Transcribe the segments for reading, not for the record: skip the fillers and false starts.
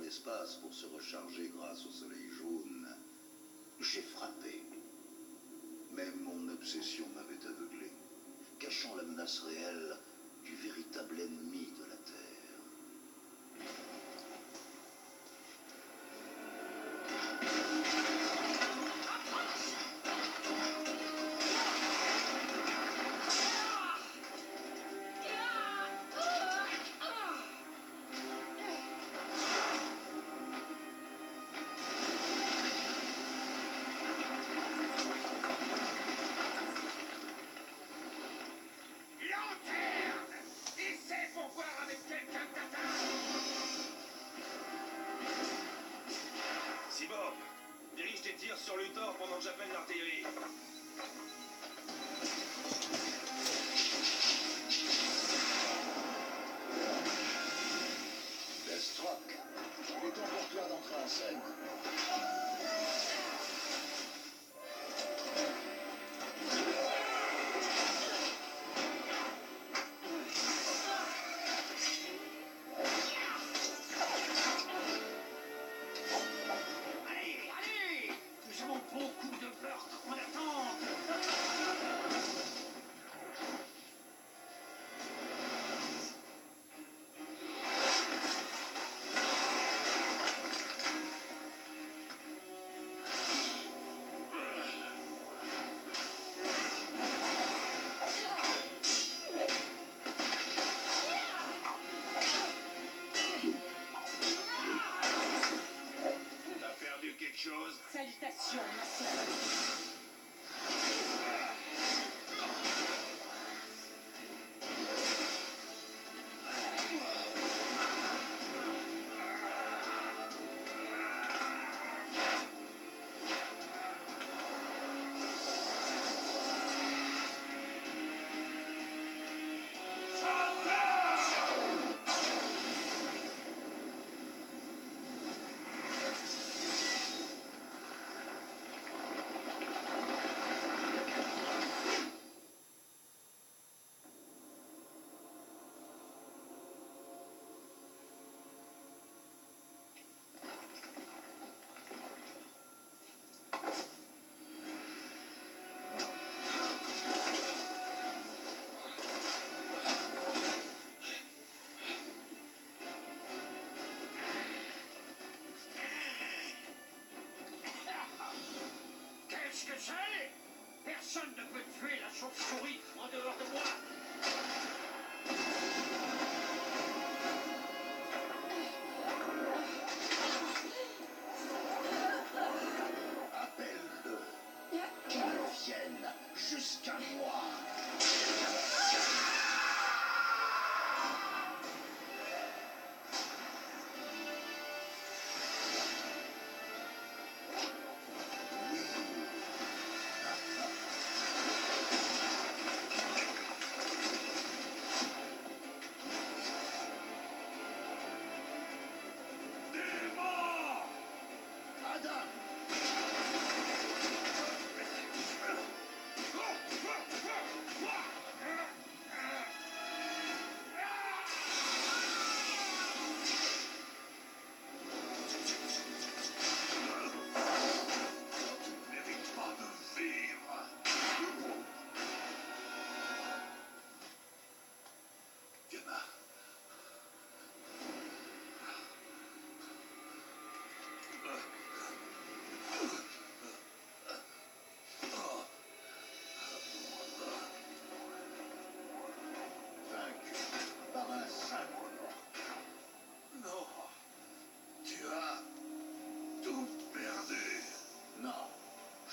l'espace pour se recharger grâce au soleil jaune, j'ai frappé. Même mon obsession m'avait aveuglé, cachant la menace réelle du véritable ennemi de la Terre. Dirige tes tirs sur Luthor pendant que j'appelle l'artillerie. Deathstroke, il est temps pour toi d'entrer en scène. Salutations, ma sœur. Qu'est-ce que c'est? Personne ne peut tuer la chauve-souris en dehors de moi. Appelle-le. Qu'ils viennent jusqu'à moi.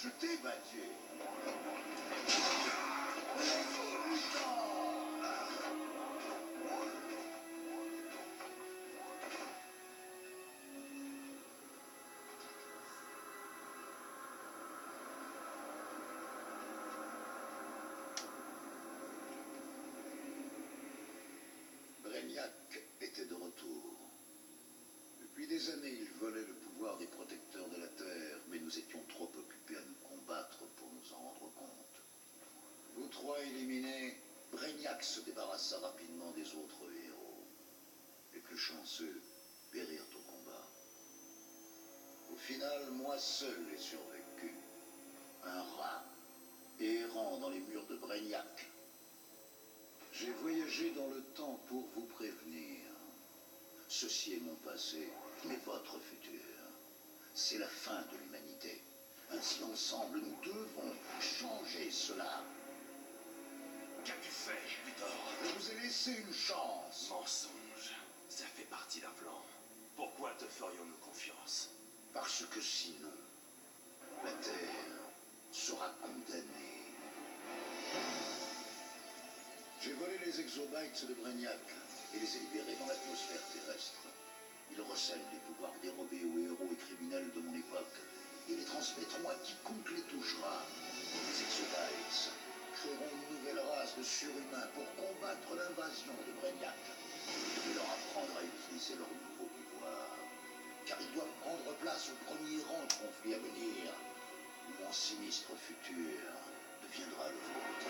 Je t'ai battu. Brainiac était de retour. Depuis des années, il volait le pouvoir des protecteurs de la Terre, mais nous étions trop occupés à nous combattre pour nous en rendre compte. Vous trois éliminés, Brainiac se débarrassa rapidement des autres héros. Les plus chanceux périrent au combat. Au final, moi seul ai survécu. Un rat, errant dans les murs de Brainiac. J'ai voyagé dans le temps pour vous prévenir. Ceci est mon passé, mais votre futur. C'est la fin de l'humanité. Ainsi, ensemble, nous devons changer cela. Qu'as-tu fait, Luthor? Je vous ai laissé une chance. Mensonge. Ça fait partie d'un plan. Pourquoi te ferions-nous confiance? Parce que sinon, la Terre sera condamnée. J'ai volé les exobytes de Brainiac et les ai libérés dans l'atmosphère terrestre. Ils recèlent les pouvoirs dérobés aux héros et criminels de mon époque et les transmettront à quiconque les touchera. Les exobytes créeront une nouvelle race de surhumains pour combattre l'invasion de Brainiac. Je vais leur apprendre à utiliser leurs nouveaux pouvoirs, car ils doivent prendre place au premier rang de conflit à venir. Mon sinistre futur deviendra le vôtre.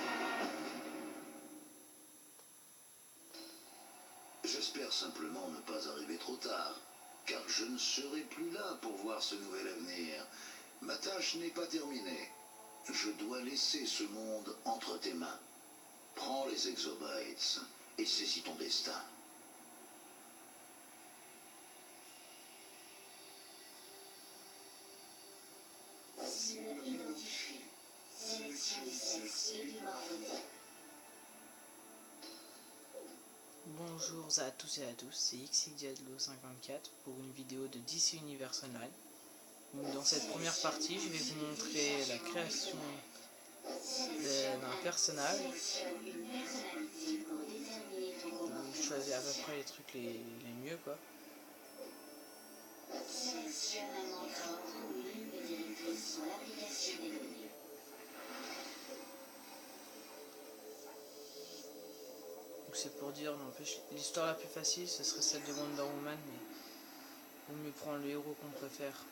J'espère simplement ne pas arriver trop tard, car je ne serai plus là pour voir ce nouvel avenir. Ma tâche n'est pas terminée. Je dois laisser ce monde entre tes mains. Prends les exobytes et saisis ton destin. Cible identifiée. Sélection du sexe et du morphologie. Bonjour à tous et à tous, c'est XXDiadlo54 pour une vidéo de DC Universe Online. Dans cette première partie, je vais vous montrer la création d'un personnage. Je choisis à peu près les trucs les mieux quoi. Sélectionne un mentor ou une ligne directrice sur l'application des données. C'est pour dire, l'histoire la plus facile, ce serait celle de Wonder Woman, mais vaut mieux prendre le héros qu'on préfère.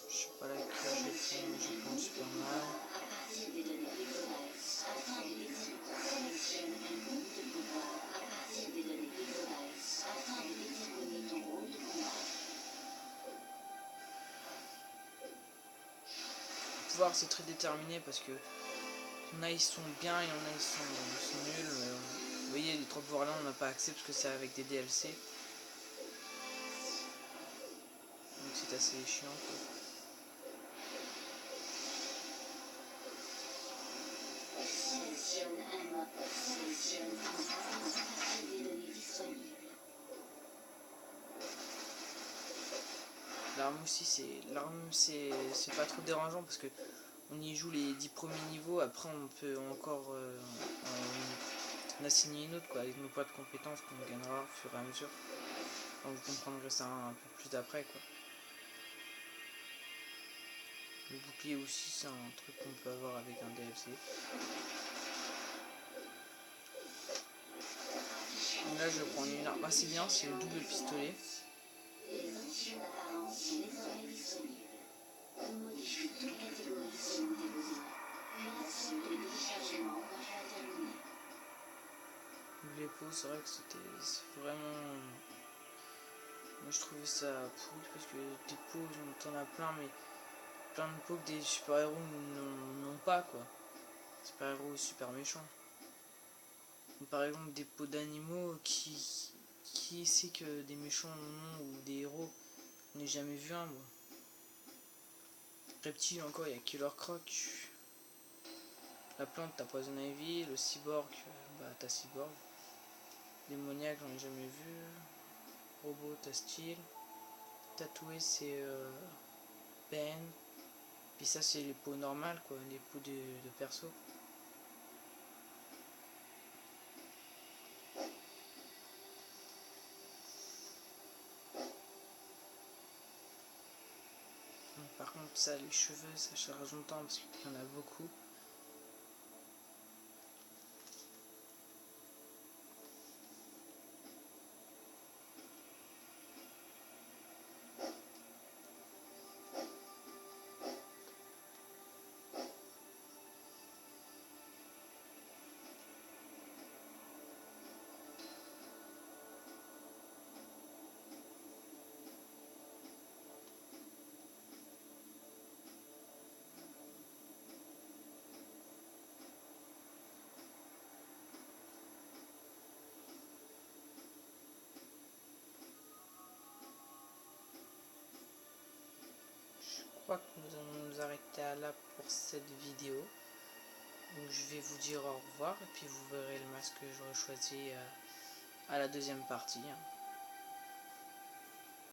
Je sais pas laquelle je prends Superman. À partir des données exobytes, afin de sélectionne un groupe de pouvoir à partir des données exobytes, afin de déterminer ton rôle de combat. Le pouvoir c'est très déterminé parce que il y en a ils sont bien, il y en a ils sont nuls. Vous voyez les 3 pouvoirs là on n'a pas accès parce que c'est avec des DLC. Donc c'est assez chiant quoi. Sélectionne un mode. Sélectionne un mode à partir des données disponibles. L'arme aussi c'est pas trop dérangeant parce que on y joue les 10 premiers niveaux, après on peut encore en assigner une autre quoi, avec nos points de compétences qu'on gagnera au fur et à mesure. Donc vous comprendrez ça un peu plus d'après quoi. Le bouclier aussi c'est un truc qu'on peut avoir avec un DLC. Là je prends une arme assez bien, c'est le double pistolet. Les options d'apparence sont désormais disponibles. On modifie toute catégorie selon tes besoins. Puis l'action de téléchargement quand tu as terminé. Les pots, c'est vrai que c'est vraiment... Moi je trouvais ça pourri parce que des pots, t'en as plein, mais plein de pots que des super-héros n'ont pas quoi. Super-héros super méchants. Par exemple des pots d'animaux qui sait que des méchants en ont ou des héros. Je n'ai jamais vu un moi. Reptile encore, il y a Killer Croc. La plante t'as Poison Ivy, le cyborg, bah t'as cyborg. Démoniaque j'en ai jamais vu. Robot t'as Steel. Tatoué c'est Ben. Puis ça c'est les peaux normales quoi, les peaux de perso. Par contre ça les cheveux ça charge longtemps parce qu'il y en a beaucoup. crois que nous allons nous arrêter là pour cette vidéo. Donc je vais vous dire au revoir et puis vous verrez le masque que j'aurai choisi à la deuxième partie.